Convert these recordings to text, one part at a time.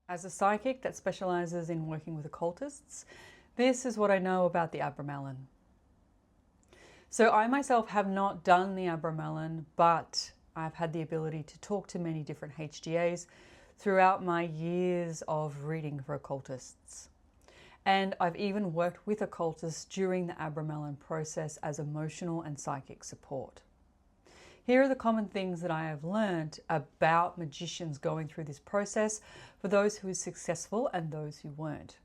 As a psychic that specializes in working with occultists, this is what I know about the Abramelin. So I myself have not done the Abramelin, but I've had the ability to talk to many different HGAs throughout my years of reading for occultists. And I've even worked with occultists during the Abramelin process as emotional and psychic support. Here are the common things that I have learned about magicians going through this process for those who were successful and those who weren't.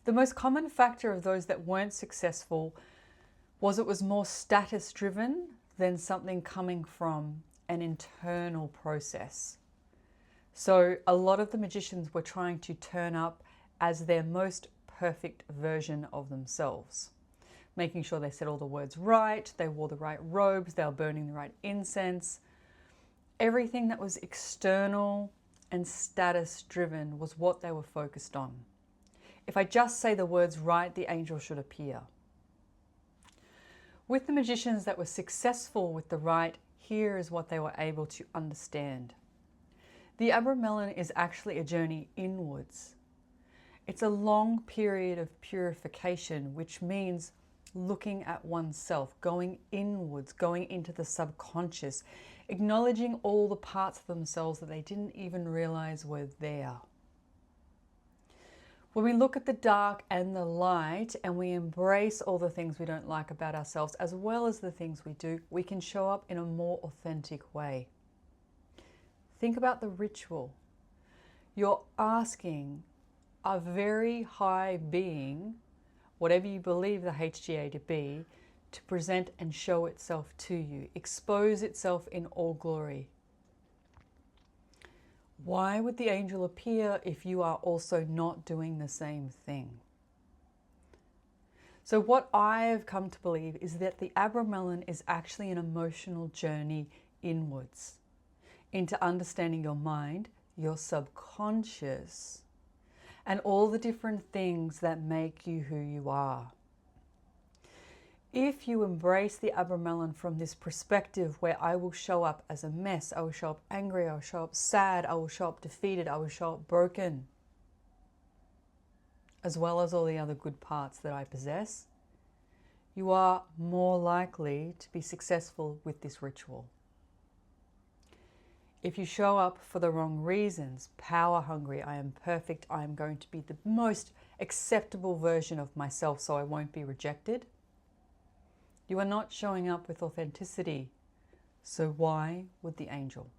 The most common factor of those that weren't successful was it was more status driven than something coming from an internal process. So a lot of the magicians were trying to turn up as their most perfect version of themselves, making sure they said all the words right, they wore the right robes, they were burning the right incense. Everything that was external and status driven was what they were focused on. If I just say the words right, the angel should appear. With the magicians that were successful with the rite, here is what they were able to understand. The Abramelin is actually a journey inwards. It's a long period of purification, which means looking at oneself, going inwards, going into the subconscious, acknowledging all the parts of themselves that they didn't even realize were there. When we look at the dark and the light and we embrace all the things we don't like about ourselves as well as the things we do, we can show up in a more authentic way. Think about the ritual. You're asking a very high being, whatever you believe the HGA to be, to present and show itself to you, expose itself in all glory. Why would the angel appear if you are also not doing the same thing? So what I have come to believe is that the Abramelin is actually an emotional journey inwards, into understanding your mind, your subconscious, and all the different things that make you who you are. If you embrace the Abramelin from this perspective where I will show up as a mess, I will show up angry, I will show up sad, I will show up defeated, I will show up broken, as well as all the other good parts that I possess, you are more likely to be successful with this ritual. If you show up for the wrong reasons, power hungry, I am perfect, I am going to be the most acceptable version of myself so I won't be rejected, you are not showing up with authenticity. So why would the angel?